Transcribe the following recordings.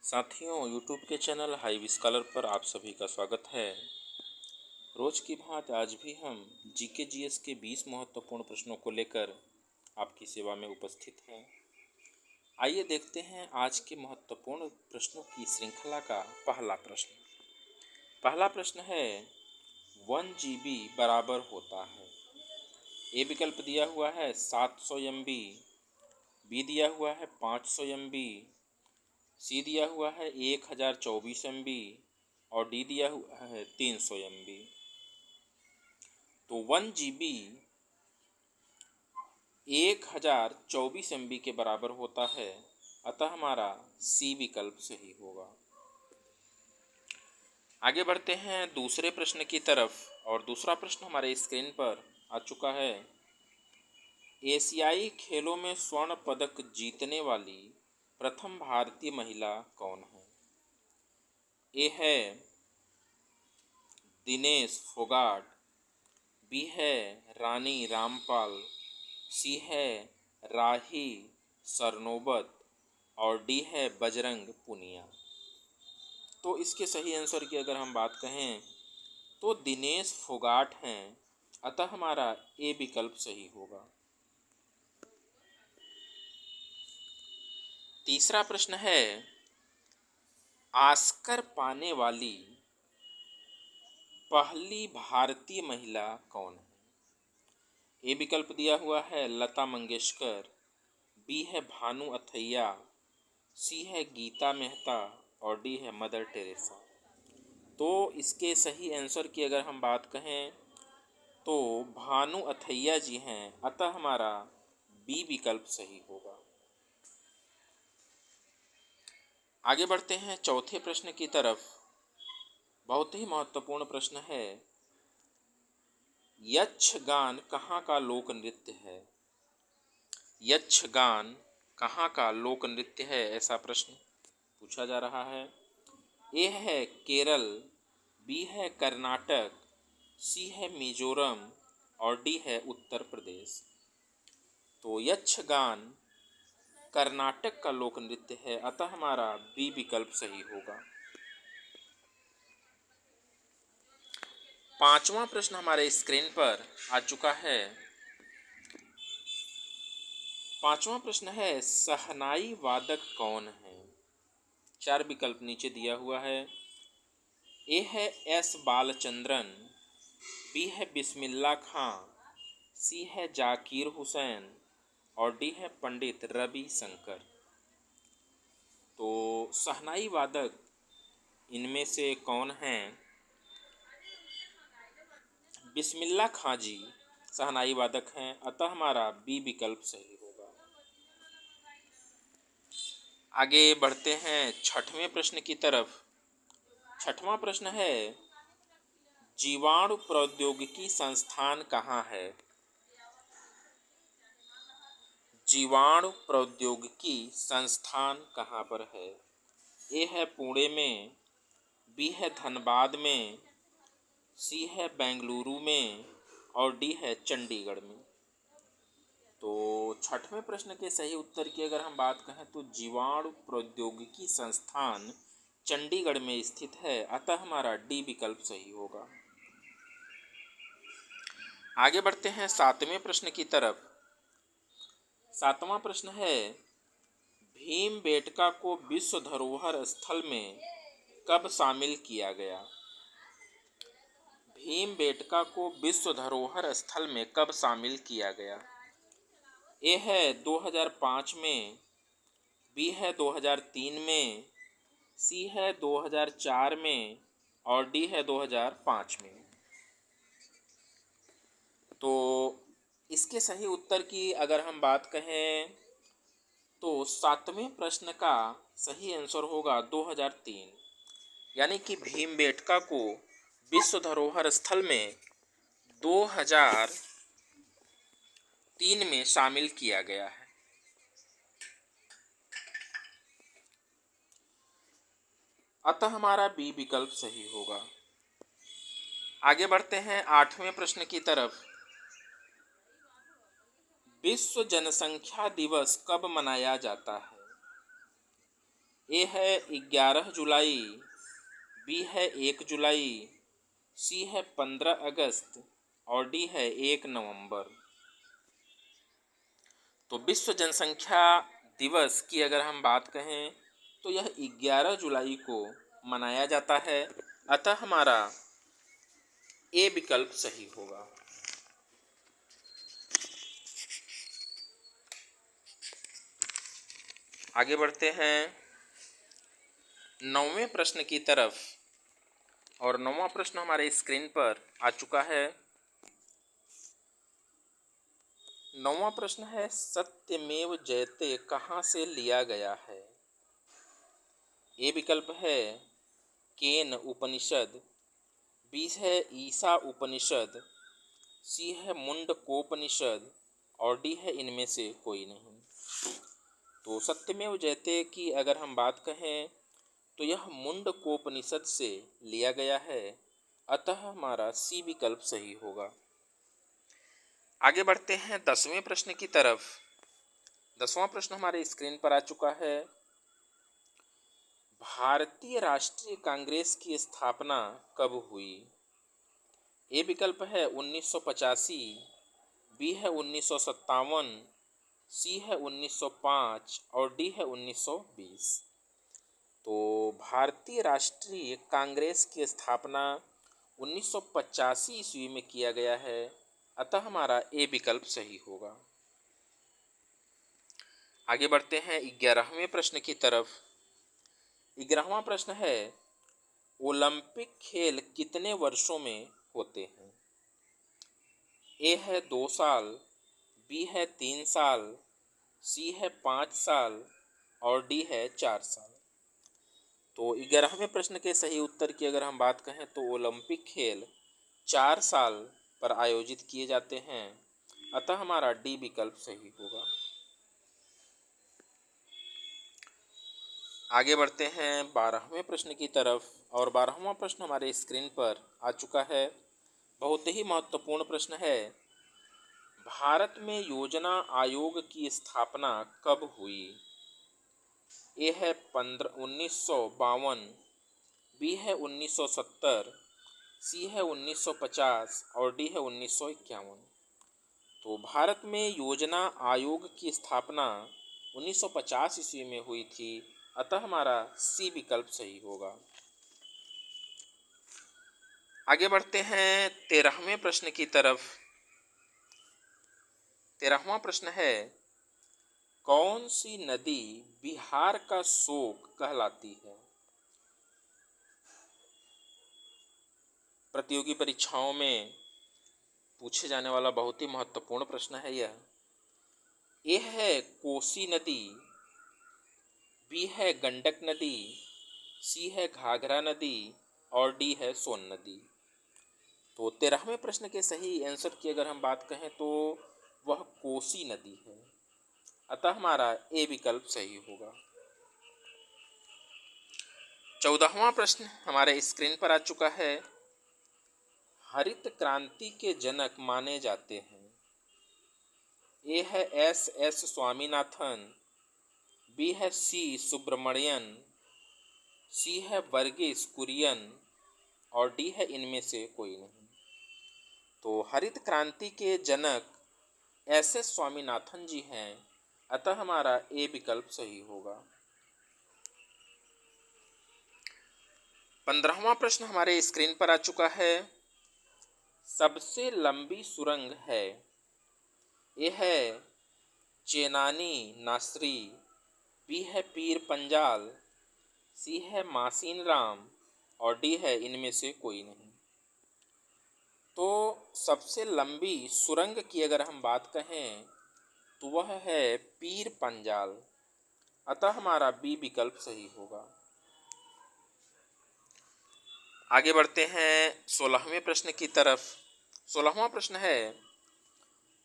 साथियों, यूट्यूब के channel high scholar पर आप सभी का स्वागत है। रोज की भांति आज भी हम जीके जीएस के 20 महत्वपूर्ण प्रश्नों को लेकर आपकी सेवा में उपस्थित हैं। आइए देखते हैं आज के महत्वपूर्ण प्रश्नों की श्रृंखला का पहला प्रश्न। पहला प्रश्न है 1 GB बराबर होता है। ए विकल्प दिया हुआ है 700 MB, बी दिया हुआ है 500 MB, सी दिया हुआ है 1024 MB और डी दिया हुआ है 300 MB। तो 1 GB 1024 MB के बराबर होता है, अतः हमारा सी विकल्प सही होगा। आगे बढ़ते हैं दूसरे प्रश्न की तरफ और दूसरा प्रश्न हमारे स्क्रीन पर आ चुका है। एशियाई खेलों में स्वर्ण पदक जीतने वाली प्रथम भारतीय महिला कौन है? ए है दिनेश फोगाट, बी है रानी रामपाल, सी है राही सरनोबत और डी है बजरंग पुनिया। तो इसके सही आंसर की अगर हम बात कहें तो दिनेश फोगाट हैं, अतः हमारा ए विकल्प सही होगा। तीसरा प्रश्न है ऑस्कर पाने वाली पहली भारतीय महिला कौन है? ए विकल्प दिया हुआ है लता मंगेशकर, बी है भानु अथैया, सी है गीता मेहता और डी है मदर टेरेसा। तो इसके सही आंसर की अगर हम बात कहें तो भानु अथैया जी हैं, अतः हमारा बी विकल्प सही होगा। आगे बढ़ते हैं चौथे प्रश्न की तरफ। बहुत ही महत्वपूर्ण प्रश्न है, यक्षगान कहाँ का लोक नृत्य है? यक्षगान कहाँ का लोक नृत्य है, ऐसा प्रश्न पूछा जा रहा है। ए है केरल, बी है कर्नाटक, सी है मिजोरम और डी है उत्तर प्रदेश। तो यक्षगान कर्नाटक का लोक नृत्य है, अतः हमारा बी विकल्प सही होगा। पांचवा प्रश्न हमारे स्क्रीन पर आ चुका है। पांचवा प्रश्न है शहनाई वादक कौन है? चार विकल्प नीचे दिया हुआ है। ए है एस बालचंद्रन, बी है बिस्मिल्लाह खां, सी है जाकिर हुसैन और डी है पंडित रवि शंकर। तो शहनाई वादक इनमें से कौन हैं? बिस्मिल्लाह खां जी शहनाई वादक हैं, अतः हमारा बी विकल्प सही होगा। आगे बढ़ते हैं छठवें प्रश्न की तरफ। छठवां प्रश्न है जीवाणु प्रौद्योगिकी संस्थान कहाँ है? जीवाणु प्रौद्योगिकी संस्थान कहाँ पर है? ए है पुणे में, बी है धनबाद में, सी है बेंगलुरु में और डी है चंडीगढ़ में। तो छठवें प्रश्न के सही उत्तर की अगर हम बात कहें तो जीवाणु प्रौद्योगिकी संस्थान चंडीगढ़ में स्थित है, अतः हमारा डी विकल्प सही होगा। आगे बढ़ते हैं सातवें प्रश्न की तरफ। सातवां प्रश्न है भीमबेटका को विश्व धरोहर स्थल में कब शामिल किया गया? भीमबेटका को विश्व धरोहर स्थल में कब शामिल किया गया? ए है 2005 में, बी है 2003 में, सी है 2004 में और डी है 2005 में। तो इसके सही उत्तर की अगर हम बात कहें तो सातवें प्रश्न का सही आंसर होगा 2003, यानी कि भीमबेटका को विश्व धरोहर स्थल में 2003 में शामिल किया गया है। अतः हमारा बी विकल्प सही होगा। आगे बढ़ते हैं आठवें प्रश्न की तरफ। विश्व जनसंख्या दिवस कब मनाया जाता है? ए है 11 जुलाई, बी है 1 जुलाई, सी है 15 अगस्त और डी है 1 नवंबर। तो विश्व जनसंख्या दिवस की अगर हम बात कहें तो यह 11 जुलाई को मनाया जाता है, अतः हमारा ए विकल्प सही होगा। आगे बढ़ते हैं 9वें प्रश्न की तरफ, और 9वां प्रश्न हमारे स्क्रीन पर आ चुका है। 9वां प्रश्न है सत्यमेव जयते कहाँ से लिया गया है। ए विकल्प है केन उपनिषद, बी है ईसा उपनिषद, सी है मुंडकोपनिषद और डी है इनमें से कोई नहीं। तो सत्यमेव जयते की अगर हम बात कहें तो यह मुंडकोपनिषद से लिया गया है, अतः हमारा सी विकल्प सही होगा। आगे बढ़ते हैं 10वें प्रश्न की तरफ। 10वां प्रश्न हमारे स्क्रीन पर आ चुका है। भारतीय राष्ट्रीय कांग्रेस की स्थापना कब हुई। ए विकल्प है 1985, बी है 1957, सी है 1905 और डी है 1920। तो भारतीय राष्ट्रीय कांग्रेस की स्थापना 1985 ईस्वी में किया गया है, अतः हमारा ए विकल्प सही होगा। आगे बढ़ते हैं 11वें प्रश्न की तरफ। 11वां प्रश्न है ओलंपिक खेल कितने वर्षों में होते हैं। ए है 2 साल, बी है 3 साल, सी है 5 साल और डी है 4 साल। तो 11वें प्रश्न के सही उत्तर की अगर हम बात कहें तो ओलंपिक खेल 4 साल पर आयोजित किए जाते हैं, अतः हमारा डी विकल्प सही होगा। आगे बढ़ते हैं 12वें प्रश्न की तरफ, और 12वां प्रश्न हमारे स्क्रीन पर आ चुका है। बहुत ही महत्वपूर्ण प्रश्न है। भारत में योजना आयोग की स्थापना कब हुई। ए है 1952, बी है 1970, सी है 1950 और डी है 1951। तो भारत में योजना आयोग की स्थापना 1950 ईस्वी में हुई थी, अतः हमारा सी विकल्प सही होगा। आगे बढ़ते हैं 13वें प्रश्न की तरफ। 13वां प्रश्न है कौन सी नदी बिहार का शोक कहलाती है। प्रतियोगी परीक्षाओं में पूछे जाने वाला बहुत ही महत्वपूर्ण प्रश्न है यह। ए है कोसी नदी, बी है गंडक नदी, सी है घाघरा नदी और डी है सोन नदी। तो 13वें प्रश्न के सही आंसर की अगर हम बात कहें तो वह कोसी नदी है, अतः हमारा ए विकल्प सही होगा। 14वां प्रश्न हमारे स्क्रीन पर आ चुका है। हरित क्रांति के जनक माने जाते हैं। ए है एस स्वामीनाथन, बी है सी सुब्रमण्यन, सी है वर्गीस कुरियन और डी है इनमें से कोई नहीं। तो हरित क्रांति के जनक एस स्वामीनाथन जी हैं, अतः हमारा ए विकल्प सही होगा। 15वां प्रश्न हमारे स्क्रीन पर आ चुका है। सबसे लंबी सुरंग है। ए है चेनानी नासरी, बी है पीर पंजाल, सी है मासीन राम और डी है इनमें से कोई नहीं। तो सबसे लंबी सुरंग की अगर हम बात कहें तो वह है पीर पंजाल, अतः हमारा बी विकल्प सही होगा। आगे बढ़ते हैं 16वें प्रश्न की तरफ। 16वां प्रश्न है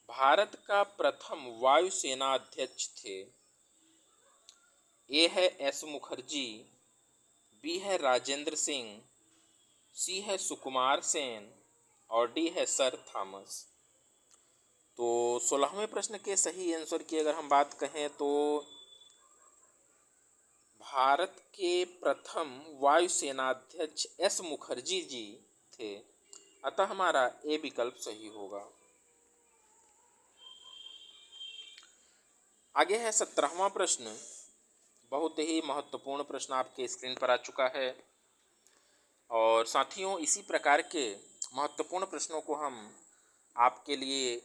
भारत का प्रथम वायुसेना अध्यक्ष थे। ए है एस मुखर्जी, बी है राजेंद्र सिंह, सी है सुकुमार सेन और डी है सर थॉमस। तो 16वें प्रश्न के सही आंसर की अगर हम बात कहें तो भारत के प्रथम वायुसेनाध्यक्ष एस मुखर्जी जी थे, अतः हमारा ए विकल्प सही होगा। आगे है 17वां प्रश्न। बहुत ही महत्वपूर्ण प्रश्न आपके स्क्रीन पर आ चुका है और साथियों इसी प्रकार के महत्वपूर्ण प्रश्नों को हम आपके लिए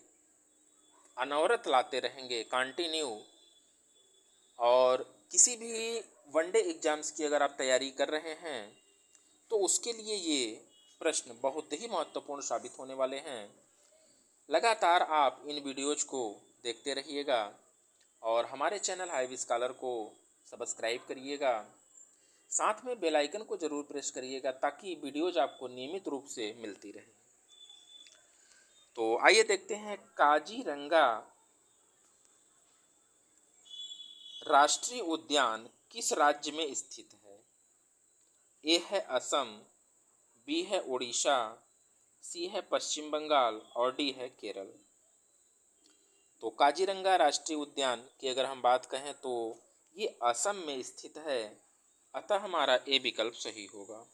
अनवरत लाते रहेंगे, कंटिन्यू। और किसी भी वनडे एग्जाम्स की अगर आप तैयारी कर रहे हैं तो उसके लिए ये प्रश्न बहुत ही महत्वपूर्ण साबित होने वाले हैं। लगातार आप इन वीडियोज़ को देखते रहिएगा और हमारे चैनल हाईवी स्कॉलर को सब्सक्राइब करिएगा। साथ में बेल आइकन को ज़रूर प्रेस करिएगा ताकि वीडियोज़ आपको नियमित रूप से मिलती रहे। तो आइए देखते हैं काजीरंगा राष्ट्रीय उद्यान किस राज्य में स्थित है। ए है असम, बी है उड़ीसा, सी है पश्चिम बंगाल और डी है केरल। तो काजीरंगा राष्ट्रीय उद्यान की अगर हम बात कहें तो ये असम में स्थित है, अतः हमारा ए विकल्प सही होगा।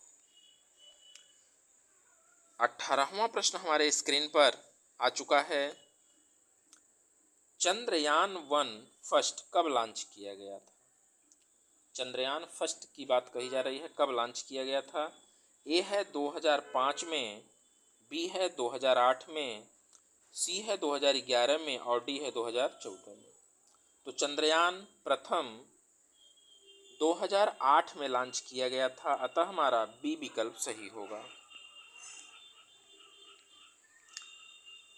18वां प्रश्न हमारे स्क्रीन पर आ चुका है। चंद्रयान 1 फर्स्ट कब लॉन्च किया गया था। चंद्रयान फर्स्ट की बात कही जा रही है, कब लॉन्च किया गया था। ए है 2005 में, बी है 2008 में, सी है 2011 में और डी है 2014 में। तो चंद्रयान प्रथम 2008 में लॉन्च किया गया था, अतः हमारा बी विकल्प सही होगा।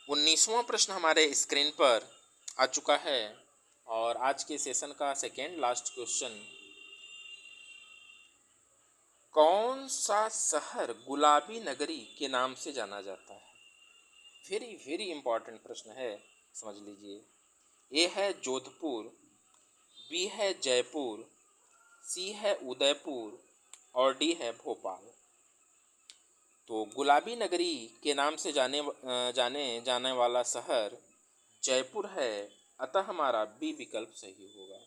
19वां प्रश्न हमारे स्क्रीन पर आ चुका है और आज के सेशन का सेकेंड लास्ट क्वेश्चन। कौन सा शहर गुलाबी नगरी के नाम से जाना जाता है। वेरी वेरी इंपॉर्टेंट प्रश्न है, समझ लीजिए। ए है जोधपुर, बी है जयपुर, सी है उदयपुर और डी है भोपाल। तो गुलाबी नगरी के नाम से जाने वाला शहर जयपुर है, अतः हमारा बी विकल्प सही होगा।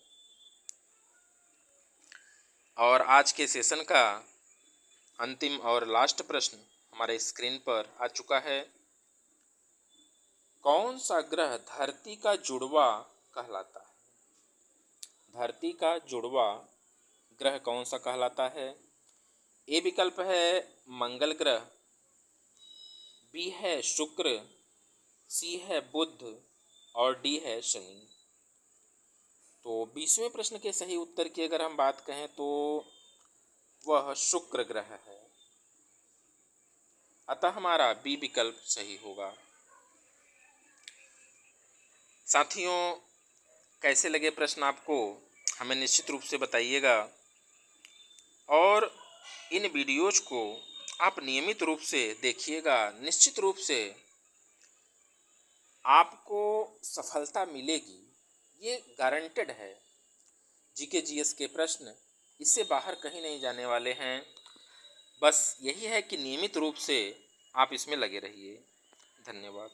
और आज के सेशन का अंतिम और लास्ट प्रश्न हमारे स्क्रीन पर आ चुका है। कौन सा ग्रह धरती का जुड़वा कहलाता है। धरती का जुड़वा ग्रह कौन सा कहलाता है। ए विकल्प है मंगल ग्रह, बी है शुक्र, सी है बुध और डी है शनि। तो 20वें प्रश्न के सही उत्तर की अगर हम बात कहें तो वह शुक्र ग्रह है, अतः हमारा बी विकल्प सही होगा। साथियों कैसे लगे प्रश्न आपको हमें निश्चित रूप से बताइएगा और इन वीडियोज़ को आप नियमित रूप से देखिएगा। निश्चित रूप से आपको सफलता मिलेगी, ये गारंटेड है। जीके जीएस के प्रश्न इससे बाहर कहीं नहीं जाने वाले हैं। बस यही है कि नियमित रूप से आप इसमें लगे रहिए। धन्यवाद।